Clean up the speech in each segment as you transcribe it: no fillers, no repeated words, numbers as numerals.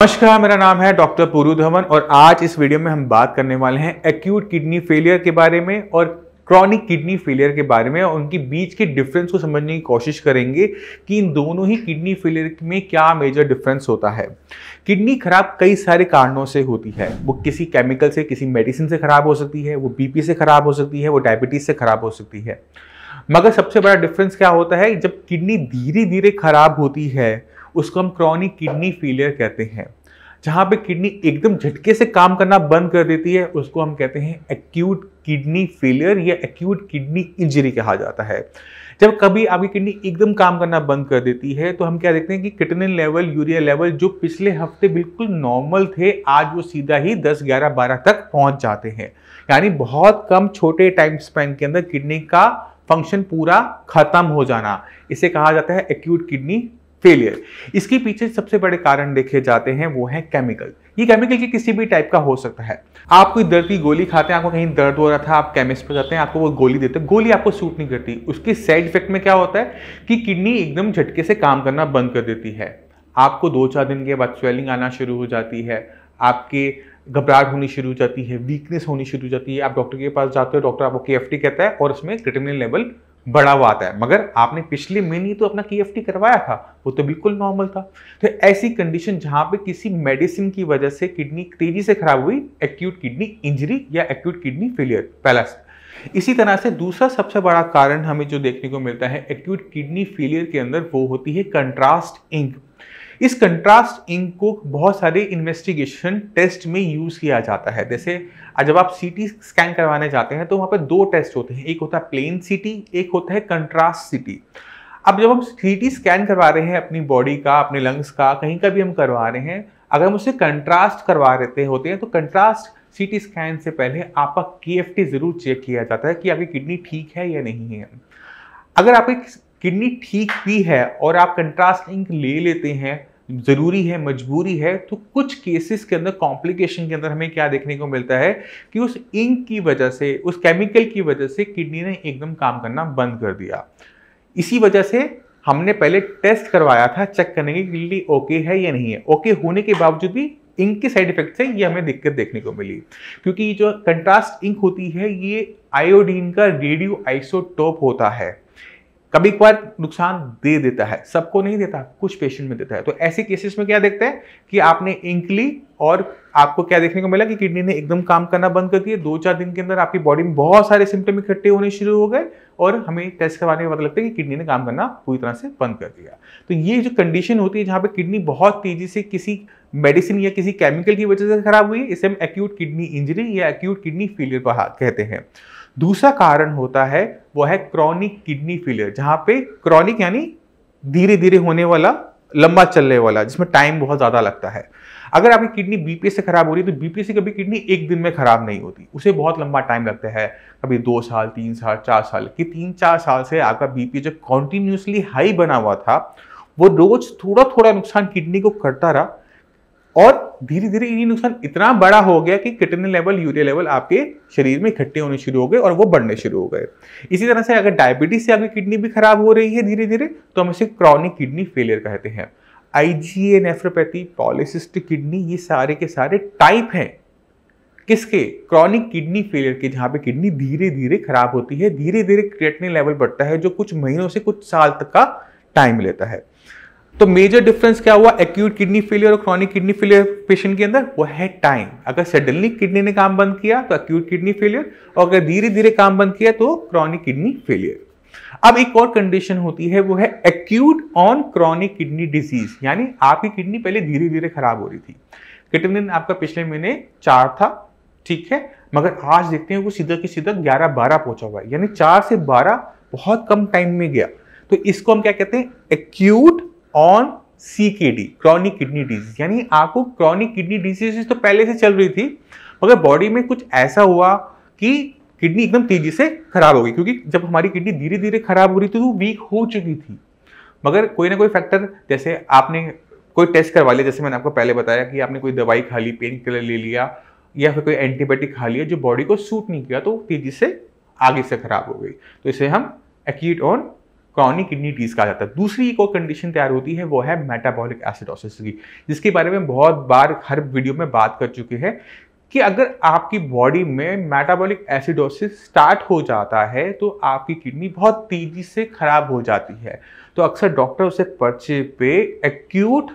नमस्कार, मेरा नाम है डॉक्टर पूरू धवन और आज इस वीडियो में हम बात करने वाले हैं एक्यूट किडनी फेलियर के बारे में और क्रॉनिक किडनी फेलियर के बारे में और उनके बीच के डिफरेंस को समझने की कोशिश करेंगे कि इन दोनों ही किडनी फेलियर में क्या मेजर डिफरेंस होता है। किडनी खराब कई सारे कारणों से होती है। वो किसी केमिकल से, किसी मेडिसिन से खराब हो सकती है, वो बीपी से खराब हो सकती है, वो डायबिटीज से खराब हो सकती है। मगर सबसे बड़ा डिफरेंस क्या होता है, जब किडनी धीरे धीरे खराब होती है उसको हम क्रॉनिक किडनी फेलियर कहते हैं। जहां पे किडनी एकदम झटके से काम करना बंद कर देती है उसको हम कहते हैं एक्यूट किडनी फेलियर या एक्यूट किडनी इंजरी कहा जाता है। जब कभी आपकी किडनी एकदम काम करना बंद कर देती है तो हम क्या देखते हैं कि क्रिएटिनिन लेवल, यूरिया लेवल जो पिछले हफ्ते बिल्कुल नॉर्मल थे, आज वो सीधा ही 10, 11, 12 तक पहुंच जाते हैं। यानी बहुत कम छोटे टाइम स्पैन के अंदर किडनी का फंक्शन पूरा खत्म हो जाना, इसे कहा जाता है एक्यूट किडनी फेलियर। इसके पीछे सबसे बड़े कारण देखे जाते हैं वो है केमिकल। ये केमिकल के किसी भी टाइप का हो सकता है। आप कोई दर्द की गोली खाते हैं, आपको कहीं दर्द हो रहा था, आप केमिस्ट पर जाते हैं, आपको वो गोली देते हैं, गोली आपको सूट नहीं करती। उसके साइड इफेक्ट में क्या होता है कि किडनी एकदम झटके से काम करना बंद कर देती है। आपको 2-4 दिन के बाद स्वेलिंग आना शुरू हो जाती है, आपके घबराहट होनी शुरू हो जाती है, वीकनेस होनी शुरू हो जाती है। आप डॉक्टर के पास जाते हो, डॉक्टर आपको KFT कहता है और उसमें क्रिएटिनिन लेवल बड़ा हुआ आता है, मगर आपने पिछले महीने तो अपना KFT करवाया था, वो तो बिल्कुल नॉर्मल था। तो ऐसी कंडीशन जहां पे किसी मेडिसिन की वजह से किडनी तेजी से खराब हुई, एक्यूट किडनी इंजरी या एक्यूट किडनी फेलियर पहला। इसी तरह से दूसरा सबसे बड़ा कारण हमें जो देखने को मिलता है एक्यूट किडनी फेलियर के अंदर वो होती है कंट्रास्ट इंक। इस कंट्रास्ट इंक को बहुत सारे इन्वेस्टिगेशन टेस्ट में यूज किया जाता है। जैसे जब आप CT स्कैन करवाने जाते हैं तो वहां पर 2 टेस्ट होते हैं, एक होता है प्लेन CT, एक होता है कंट्रास्ट CT। अब जब हम CT स्कैन करवा रहे हैं अपनी बॉडी का, अपने लंग्स का, कहीं का भी हम करवा रहे हैं, अगर हम उससे कंट्रास्ट करवा रहे होते हैं तो कंट्रास्ट CT स्कैन से पहले आपका KFT जरूर चेक किया जाता है कि आपकी किडनी ठीक है या नहीं है। अगर आपकी किडनी ठीक भी है और आप कंट्रास्ट इंक ले लेते हैं, जरूरी है, मजबूरी है, तो कुछ केसेस के अंदर, कॉम्प्लिकेशन के अंदर हमें क्या देखने को मिलता है कि उस इंक की वजह से, उस केमिकल की वजह से किडनी ने एकदम काम करना बंद कर दिया। इसी वजह से हमने पहले टेस्ट करवाया था चेक करने की किडनी ओके है या नहीं है। ओके होने के बावजूद भी इंक के साइड इफेक्ट से ये हमें दिक्कत देखने को मिली, क्योंकि जो कंट्रास्ट इंक होती है ये आयोडीन का रेडियो आइसोटोप होता है। कभी कभार नुकसान दे देता है, सबको नहीं देता, कुछ पेशेंट में देता है। तो ऐसे केसेस में क्या देखते हैं कि आपने इंक ली और आपको क्या देखने को मिला कि किडनी ने एकदम काम करना बंद कर दिया। 2-4 दिन के अंदर आपकी बॉडी में बहुत सारे सिम्टम इकट्ठे होने शुरू हो गए और हमें टेस्ट करवाने के बाद लगता है कि किडनी ने काम करना पूरी तरह से बंद कर दिया। तो ये जो कंडीशन होती है जहां पे किडनी बहुत तेजी से किसी मेडिसिन या किसी केमिकल की वजह से खराब हुई, इसे हम एक्यूट किडनी इंजरी या एक्यूट किडनी फेलियर कहते हैं। दूसरा कारण होता है वो है क्रॉनिक किडनी फेलियर, जहां पे क्रॉनिक यानी धीरे धीरे होने वाला, लंबा चलने वाला, जिसमें टाइम बहुत ज्यादा लगता है। अगर आपकी किडनी बीपी से खराब हो रही है तो बीपी से कभी किडनी एक दिन में खराब नहीं होती, उसे बहुत लंबा टाइम लगता है, कभी 2 साल, 3 साल, 4 साल। कि 3-4 साल से आपका बीपी जो कॉन्टिन्यूसली हाई बना हुआ था वो रोज थोड़ा थोड़ा नुकसान किडनी को करता रहा और धीरे धीरे ये नुकसान इतना बड़ा हो गया कि क्रिएटिनिन लेवल, यूरिया लेवल आपके शरीर में इकट्ठे होने शुरू हो गए और वो बढ़ने शुरू हो गए। इसी तरह से अगर डायबिटीज से आपकी किडनी भी खराब हो रही है धीरे धीरे, तो हम इसे क्रॉनिक किडनी फेलियर कहते हैं। IgA नेफ्रोपैथी, पॉलीसिस्टिक किडनी, ये सारे के सारे टाइप हैं किसके? क्रॉनिक किडनी फेलियर के, जहां पे किडनी धीरे धीरे खराब होती है, धीरे धीरे क्रिएटिनिन लेवल बढ़ता है, जो कुछ महीनों से कुछ साल तक का टाइम लेता है। तो मेजर डिफरेंस क्या हुआ एक्यूट किडनी फेलियर और क्रॉनिक किडनी फेलियर पेशेंट के अंदर? वो है टाइम। अगर सडनली किडनी ने काम बंद किया तो एक्यूट किडनी फेलियर, और अगर धीरे धीरे काम बंद किया तो क्रॉनिक किडनी फेलियर। अब एक और कंडीशन होती है वो है acute on chronic kidney disease, यानी आपकी किडनी पहले धीरे धीरे खराब हो रही थी, क्रिएटिनिन आपका पिछले महीने 4 था, ठीक है, मगर आज देखते हैं वो सीधा की सीधा 11-12 पहुंचा हुआ है, यानी 4 से 12 बहुत कम टाइम में गया। तो इसको हम क्या कहते हैं? Acute on CKD, chronic kidney disease. यानी आपको क्रॉनिक किडनी डिजीज तो पहले से चल रही थी, मगर बॉडी में कुछ ऐसा हुआ कि किडनी एकदम तेजी से खराब हो गई, क्योंकि जब हमारी किडनी धीरे धीरे खराब हो रही थी तो वो वीक हो चुकी थी, मगर कोई ना कोई फैक्टर, जैसे आपने कोई टेस्ट करवा लिया, जैसे मैंने आपको पहले बताया कि आपने कोई दवाई खा ली, पेन किलर ले लिया या फिर कोई एंटीबायोटिक खा लिया जो बॉडी को सूट नहीं किया, तो तेजी से आगे से खराब हो गई। तो इसे हम acute on chronic kidney disease कहा जाता है। दूसरी एक और कंडीशन तैयार होती है, वो है मेटाबॉलिक एसिडोसिस की, जिसके बारे में बहुत बार हर वीडियो में बात कर चुके हैं कि अगर आपकी बॉडी में मेटाबॉलिक एसिडोसिस स्टार्ट हो जाता है तो आपकी किडनी बहुत तेजी से खराब हो जाती है। तो अक्सर डॉक्टर उसे पर्चे पे एक्यूट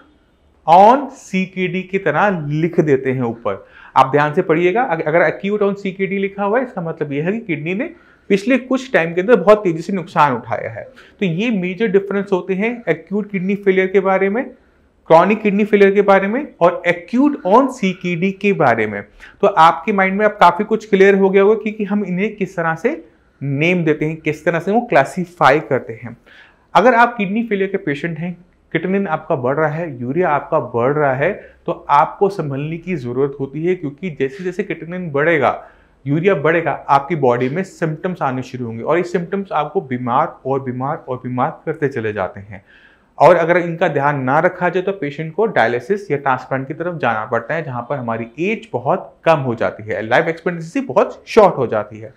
ऑन सीकेडी की तरह लिख देते हैं ऊपर। आप ध्यान से पढ़िएगा, अगर एक्यूट ऑन सीकेडी लिखा हुआ है इसका मतलब यह है कि किडनी ने पिछले कुछ टाइम के अंदर बहुत तेजी से नुकसान उठाया है। तो ये मेजर डिफरेंस होते हैं एक्यूट किडनी फेलियर के बारे में, क्रॉनिक किडनी फेलियर के बारे में और एक्यूट ऑन सीकेडी के बारे में। तो आपके माइंड में अब काफी कुछ क्लियर हो गया होगा कि हम इन्हें किस तरह से नेम देते हैं, किस तरह से वो क्लासीफाई करते हैं। अगर आप किडनी फेलियर के पेशेंट हैं, क्रिएटिनिन आपका बढ़ रहा है, यूरिया आपका बढ़ रहा है, तो आपको संभलने की जरूरत होती है, क्योंकि जैसे जैसे क्रिएटिनिन बढ़ेगा, यूरिया बढ़ेगा, आपकी बॉडी में सिम्टम्स आने शुरू होंगे और ये सिम्टम्स आपको बीमार और बीमार और बीमार करते चले जाते हैं। और अगर इनका ध्यान ना रखा जाए तो पेशेंट को डायलिसिस या ट्रांसप्लांट की तरफ जाना पड़ता है, जहां पर हमारी एज बहुत कम हो जाती है, लाइफ एक्सपेक्टेंसी बहुत शॉर्ट हो जाती है।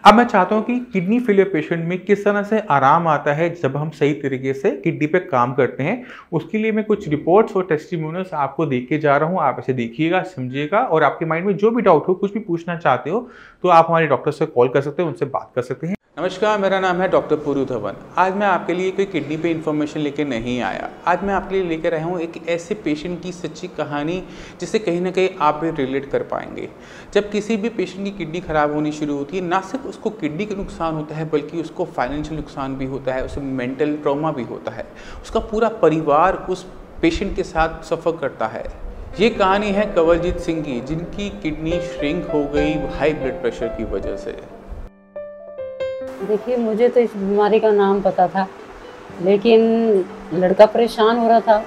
अब मैं चाहता हूं कि किडनी फेलियर पेशेंट में किस तरह से आराम आता है जब हम सही तरीके से किडनी पे काम करते हैं, उसके लिए मैं कुछ रिपोर्ट्स और टेस्टिमोनियल्स आपको देख के जा रहा हूं। आप इसे देखिएगा, समझिएगा और आपके माइंड में जो भी डाउट हो, कुछ भी पूछना चाहते हो तो आप हमारे डॉक्टर से कॉल कर सकते हैं, उनसे बात कर सकते हैं। नमस्कार, मेरा नाम है डॉक्टर पुरु धवन। आज मैं आपके लिए कोई किडनी पे इन्फॉर्मेशन लेके नहीं आया। आज मैं आपके लिए लेकर आया हूँ एक ऐसे पेशेंट की सच्ची कहानी जिससे कहीं ना कहीं आप भी रिलेट कर पाएंगे। जब किसी भी पेशेंट की किडनी खराब होनी शुरू होती है, ना सिर्फ उसको किडनी का नुकसान होता है बल्कि उसको फाइनेंशियल नुकसान भी होता है, उसे मेंटल ट्रॉमा भी होता है, उसका पूरा परिवार उस पेशेंट के साथ सफ़र करता है। ये कहानी है कंवलजीत सिंह की, जिनकी किडनी श्रिंक हो गई हाई ब्लड प्रेशर की वजह से। देखिए, मुझे तो इस बीमारी का नाम पता था, लेकिन लड़का परेशान हो रहा था।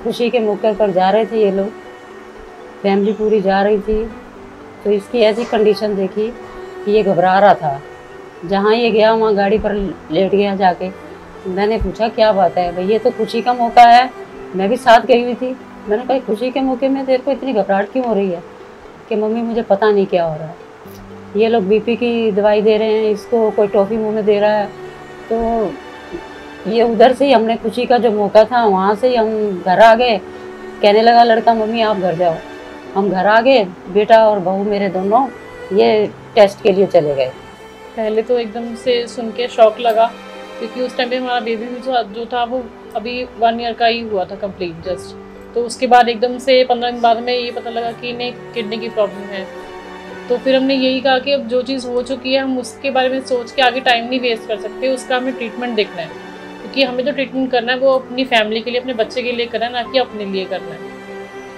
खुशी के मौके पर जा रहे थे ये लोग, फैमिली पूरी जा रही थी, तो इसकी ऐसी कंडीशन देखी कि ये घबरा रहा था। जहाँ ये गया वहाँ गाड़ी पर लेट गया जाके। मैंने पूछा क्या बात है भाई, ये तो खुशी का मौका है, मैं भी साथ गई हुई थी। मैंने कहा खुशी के मौके में तेरे को इतनी घबराहट क्यों हो रही है? कि मम्मी मुझे पता नहीं क्या हो रहा है, ये लोग बीपी की दवाई दे रहे हैं, इसको कोई टॉफ़ी मुंह में दे रहा है। तो ये उधर से ही हमने खुशी का जो मौका था वहाँ से ही हम घर आ गए। कहने लगा लड़का मम्मी आप घर जाओ। हम घर आ गए, बेटा और बहू मेरे दोनों ये टेस्ट के लिए चले गए। पहले तो एकदम से सुन के शौक लगा, क्योंकि उस टाइम पे हमारा बेबी भी जो था वो अभी 1 ईयर का ही हुआ था कंप्लीट जस्ट। तो उसके बाद एकदम से 15 दिन बाद में ये पता लगा कि इन्हें किडनी की प्रॉब्लम है। तो फिर हमने यही कहा कि अब जो चीज़ हो चुकी है हम उसके बारे में सोच के आगे टाइम नहीं वेस्ट कर सकते, उसका हमें ट्रीटमेंट देखना है, क्योंकि हमें जो ट्रीटमेंट करना है वो अपनी फैमिली के लिए, अपने बच्चे के लिए करना है, ना कि अपने लिए करना है।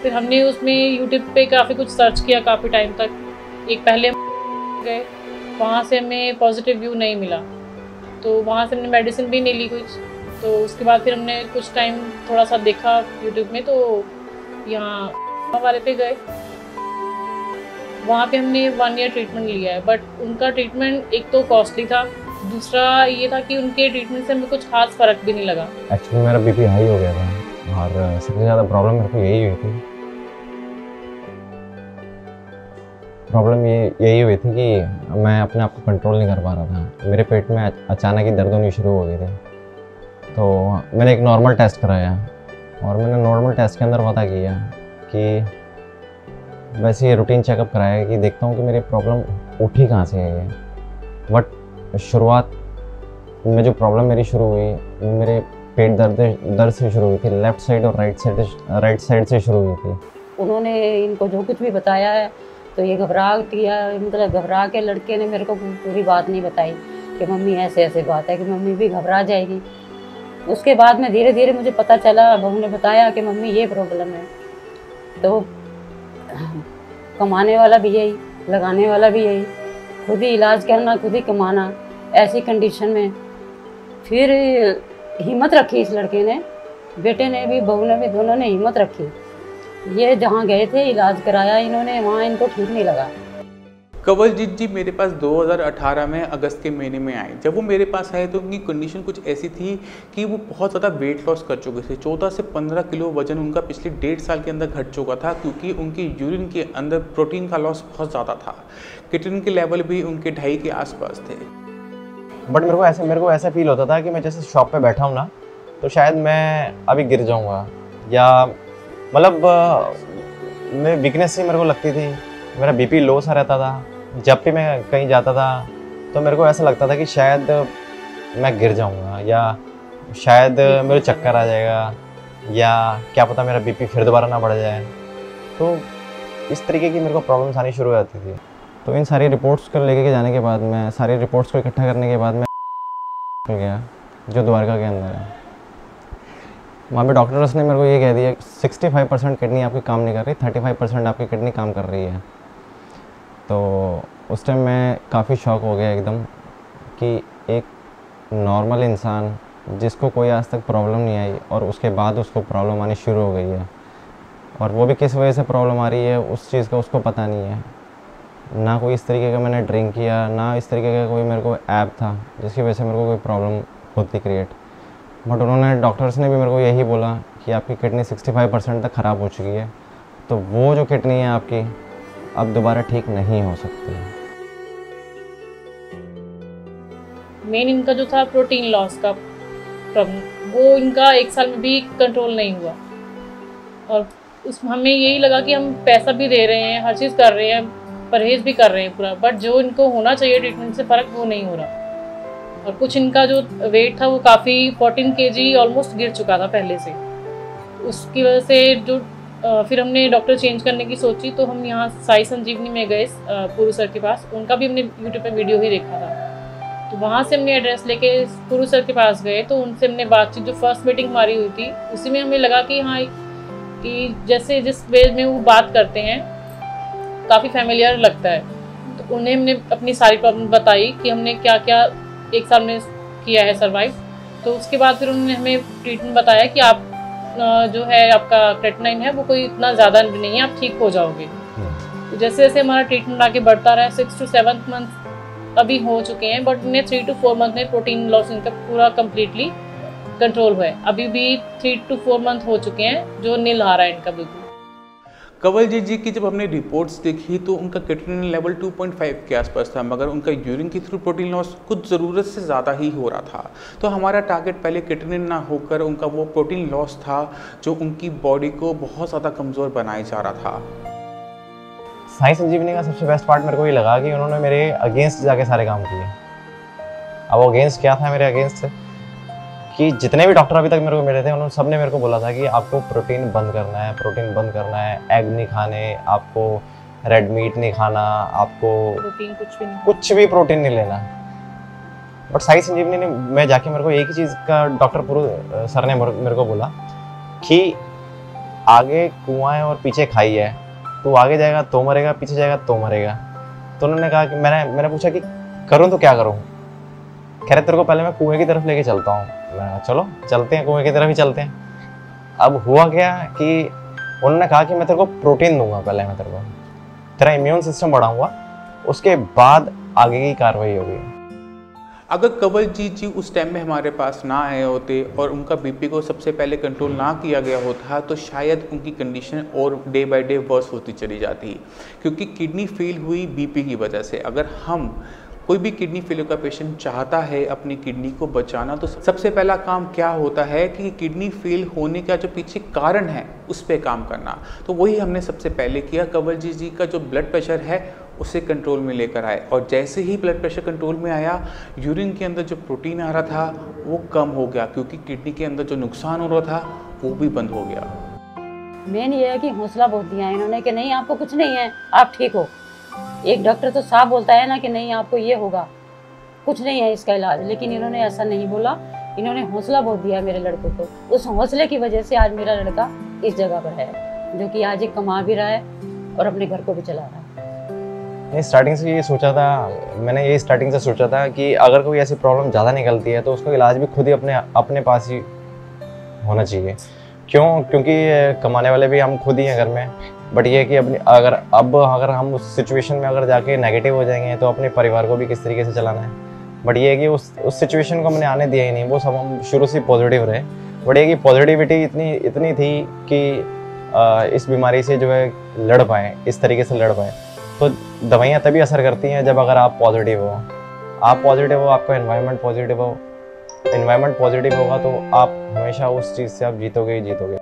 फिर हमने उसमें यूट्यूब पे काफ़ी कुछ सर्च किया काफ़ी टाइम तक। एक पहले गए, वहाँ से हमें पॉजिटिव व्यू नहीं मिला, तो वहाँ से हमने मेडिसिन भी नहीं ली कुछ। तो उसके बाद फिर हमने कुछ टाइम थोड़ा सा देखा यूट्यूब में, तो यहाँ वाले पे गए, वहाँ पे हमने 1 ईयर ट्रीटमेंट लिया है। बट उनका ट्रीटमेंट एक तो कॉस्टली था, दूसरा ये था कि उनके ट्रीटमेंट से हमें कुछ खास फ़र्क भी नहीं लगा। एक्चुअली मेरा बीपी हाई हो गया था और सबसे ज़्यादा प्रॉब्लम मेरे को यही हुई थी। प्रॉब्लम यही हुई थी कि मैं अपने आप को कंट्रोल नहीं कर पा रहा था। मेरे पेट में अचानक ही दर्द होनी शुरू हो गई थी। तो मैंने एक नॉर्मल टेस्ट कराया और मैंने नॉर्मल टेस्ट के अंदर पता किया कि वैसे ही रूटीन चेकअप कराया कि देखता हूँ कि मेरी प्रॉब्लम उठी कहाँ से है। बट शुरुआत में जो प्रॉब्लम मेरी शुरू हुई मेरे पेट दर्द से शुरू हुई थी। लेफ़्ट साइड और राइट साइड से शुरू हुई थी। उन्होंने इनको जो कुछ भी बताया है तो ये घबरा किया, मतलब घबरा के लड़के ने मेरे को पूरी बात नहीं बताई कि मम्मी ऐसे ऐसे बात है, कि मम्मी भी घबरा जाएगी। उसके बाद में धीरे धीरे मुझे पता चला, बहू ने बताया कि मम्मी ये प्रॉब्लम है। तो कमाने वाला भी यही, लगाने वाला भी यही, खुद ही इलाज करना, खुद ही कमाना। ऐसी कंडीशन में फिर हिम्मत रखी इस लड़के ने, बेटे ने भी बहू ने भी, दोनों ने हिम्मत रखी। ये जहाँ गए थे इलाज कराया इन्होंने, वहाँ इनको ठीक नहीं लगा। कंवलजीत जी मेरे पास 2018 में अगस्त के महीने में आए। जब वो मेरे पास आए तो उनकी कंडीशन कुछ ऐसी थी कि वो बहुत ज़्यादा वेट लॉस कर चुके थे। 14 से 15 किलो वजन उनका पिछले 1.5 साल के अंदर घट चुका था, क्योंकि उनके यूरिन के अंदर प्रोटीन का लॉस बहुत ज़्यादा था। क्रिएटिनिन के लेवल भी उनके 2.5 के आसपास थे। बट मेरे को ऐसा फील होता था कि मैं जैसे शॉप पे बैठा हूँ ना, तो शायद मैं अभी गिर जाऊँगा, या मतलब मैं वीकनेस सी मेरे को लगती थी। मेरा बीपी लो सा रहता था। जब भी मैं कहीं जाता था तो मेरे को ऐसा लगता था कि शायद मैं गिर जाऊँगा, या शायद मेरे चक्कर आ जाएगा, या क्या पता मेरा बीपी फिर दोबारा ना बढ़ जाए। तो इस तरीके की मेरे को प्रॉब्लम्स आनी शुरू हो जाती थी। तो इन सारी रिपोर्ट्स को लेके जाने के बाद, मैं सारी रिपोर्ट्स को इकट्ठा करने के बाद मैं गया जो द्वारका के अंदर है। वहाँ पे डॉक्टर्स ने मेरे को ये कह दिया 65% किडनी आपकी काम नहीं कर रही, 35% आपकी किडनी काम कर रही है। तो उस टाइम मैं काफ़ी शॉक हो गया एकदम कि एक नॉर्मल इंसान जिसको कोई आज तक प्रॉब्लम नहीं आई और उसके बाद उसको प्रॉब्लम आनी शुरू हो गई है, और वो भी किस वजह से प्रॉब्लम आ रही है उस चीज़ का उसको पता नहीं है। ना कोई इस तरीके का मैंने ड्रिंक किया, ना इस तरीके का कोई मेरे को ऐप था जिसकी वजह से मेरे को कोई प्रॉब्लम होती क्रिएट। बट उन्होंने, डॉक्टर्स ने भी मेरे को यही बोला कि आपकी किडनी 65% तक ख़राब हो चुकी है, तो वो जो किडनी है आपकी अब दोबारा ठीक नहीं हो सकती है। मेन इनका जो था प्रोटीन लॉस का प्रॉब्लम, वो इनका 1 साल में भी कंट्रोल नहीं हुआ। और हमें यही लगा कि हम पैसा भी दे रहे हैं, हर चीज़ कर रहे हैं, परहेज भी कर रहे हैं पूरा, बट जो इनको होना चाहिए ट्रीटमेंट से फ़र्क वो नहीं हो रहा। और कुछ इनका जो वेट था वो काफ़ी 14 kg ऑलमोस्ट गिर चुका था पहले से। उसकी वजह से जो फिर हमने डॉक्टर चेंज करने की सोची, तो हम यहाँ साई संजीवनी में गए पुरु सर के पास। उनका भी हमने यूट्यूब पे वीडियो ही देखा था, तो वहाँ से हमने एड्रेस लेके पुरु सर के पास गए। तो उनसे हमने बातचीत, जो फर्स्ट मीटिंग हमारी हुई थी, उसी में हमें लगा कि हाँ, कि जैसे जिस वे में वो बात करते हैं काफ़ी फैमिलियर लगता है। तो उन्हें हमने अपनी सारी प्रॉब्लम बताई कि हमने क्या क्या 1 साल में किया है सर्वाइव। तो उसके बाद फिर उन्होंने हमें ट्रीटमेंट बताया कि आप जो है आपका क्रेटिनाइन है वो कोई इतना ज़्यादा नहीं है, आप ठीक हो जाओगे। तो जैसे जैसे हमारा ट्रीटमेंट आगे बढ़ता रहा, 6 to 7 मंथ अभी हो चुके हैं, बट उन्हें 3 to 4 मंथ में प्रोटीन लॉस इनका पूरा कम्प्लीटली कंट्रोल हुआ है। अभी भी 3 to 4 मंथ हो चुके हैं जो नील आ रहा है इनका बिल्कुल। कंवलजीत जी की जब हमने रिपोर्ट्स देखी तो उनका क्रेटिनिन लेवल 2.5 के आसपास था, मगर उनका यूरिन की थ्रू प्रोटीन लॉस कुछ ज़रूरत से ज़्यादा ही हो रहा था। तो हमारा टारगेट पहले क्रेटिनिन ना होकर उनका वो प्रोटीन लॉस था जो उनकी बॉडी को बहुत ज़्यादा कमज़ोर बनाए जा रहा था। साई संजीवनी का सबसे बेस्ट पार्ट मेरे को ये लगा कि उन्होंने मेरे अगेंस्ट जाके सारे काम किए। अब वो अगेंस्ट क्या था मेरे अगेंस्ट से, कि जितने भी डॉक्टर अभी तक मेरे को मिले थे उन्होंने सबने मेरे को बोला था कि आपको प्रोटीन बंद करना है, प्रोटीन बंद करना है, एग नहीं खाने, आपको रेड मीट नहीं खाना, आपको प्रोटीन कुछ भी प्रोटीन नहीं लेना। बट साई संजीवनी ने, मैं जाके मेरे को एक ही चीज़ का डॉक्टर पुरु सर ने मेरे को बोला कि आगे कुआं है और पीछे खाई है, तू आगे जाएगा तो मरेगा, पीछे जाएगा तो मरेगा। तो उन्होंने कहा कि मैंने पूछा कि करूँ तो क्या करूँ। कह रहे तेरे को पहले मैं कुएं की तरफ लेके चलता हूँ। मैं कहा चलो चलते हैं, कुएं की तरफ ही चलते हैं। अब हुआ क्या कि उन्होंने कहा कि मैं तेरे को प्रोटीन दूंगा, पहले मैं तेरे को तेरा इम्यून सिस्टम बढ़ाऊंगा, उसके बाद आगे की कार्रवाई होगी। अगर कंवलजीत जी उस टाइम में हमारे पास ना आए होते और उनका बीपी को सबसे पहले कंट्रोल ना किया गया होता तो शायद उनकी कंडीशन और डे बाय डे वर्स होती चली जाती, क्योंकि किडनी फेल हुई बीपी की वजह से। अगर हम कोई भी किडनी फेलियर का पेशेंट चाहता है अपनी किडनी को बचाना, तो सबसे पहला काम क्या होता है कि किडनी फेल होने का जो पीछे कारण है उस पर काम करना। तो वही हमने सबसे पहले किया। कंवलजीत जी का जो ब्लड प्रेशर है उसे कंट्रोल में लेकर आए, और जैसे ही ब्लड प्रेशर कंट्रोल में आया, यूरिन के अंदर जो प्रोटीन आ रहा था वो कम हो गया, क्योंकि किडनी के अंदर जो नुकसान हो रहा था वो भी बंद हो गया। मेन ये है कि हौसला बहुत दिया है इन्होंने कि नहीं आपको कुछ नहीं है, आप ठीक हो। एक डॉक्टर तो साफ बोलता है ना कि नहीं आपको ये होगा, कुछ नहीं है इसका इलाज, लेकिन इन्होंने ऐसा नहीं बोला। इन्होंने हौसला बहुत दिया मेरे लड़कों को। उस हौसले की वजह से आज मेरा लड़का इस जगह पर है, जो कि आज एक कमा भी रहा है और अपने घर को भी चला रहा है। स्टार्टिंग से ये सोचा था मैंने, ये स्टार्टिंग से सोचा था कि अगर कोई ऐसी प्रॉब्लम ज़्यादा निकलती है तो उसका इलाज भी खुद ही अपने पास ही होना चाहिए। क्योंकि कमाने वाले भी हम खुद ही हैं घर में। बट ये कि अगर हम उस सिचुएशन में अगर जाके नेगेटिव हो जाएंगे तो अपने परिवार को भी किस तरीके से चलाना है। बट ये है कि उस सिचुएशन को हमने आने दिया ही नहीं, वो सब हम शुरू से पॉजिटिव रहे। बट ये कि पॉजिटिविटी इतनी थी कि इस बीमारी से जो है लड़ पाएँ, इस तरीके से लड़ पाएँ। तो दवाइयाँ तभी असर करती हैं जब अगर आप पॉजिटिव हो। आप पॉजिटिव हो, आपका एनवायरनमेंट पॉजिटिव हो, एनवायरनमेंट पॉजिटिव होगा तो आप हमेशा उस चीज़ से आप जीतोगे ही जीतोगे।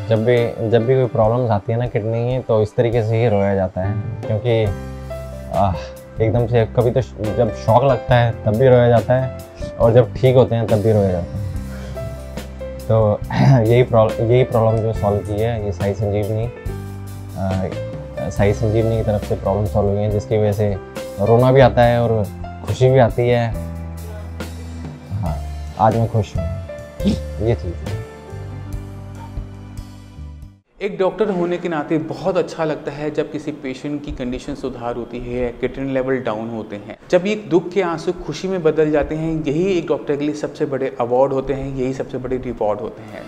जब भी कोई प्रॉब्लम्स आती है ना किडनी की, तो इस तरीके से ही रोया जाता है, क्योंकि एकदम से कभी तो जब शॉक लगता है तब भी रोया जाता है, और जब ठीक होते हैं तब भी रोया जाता है। तो यही प्रॉब्लम जो सॉल्व की है ये साई संजीवनी की तरफ से प्रॉब्लम सॉल्व हुई है, जिसकी वजह से रोना भी आता है और खुशी भी आती है। हाँ, आज मैं खुश हूँ, ये चीज़ है। एक डॉक्टर होने के नाते बहुत अच्छा लगता है जब किसी पेशेंट की कंडीशन सुधार होती है, क्रिएटिनिन लेवल डाउन होते हैं, जब ये दुख के आंसू खुशी में बदल जाते हैं। यही एक डॉक्टर के लिए सबसे बड़े अवार्ड होते हैं, यही सबसे बड़े रिवॉर्ड होते हैं।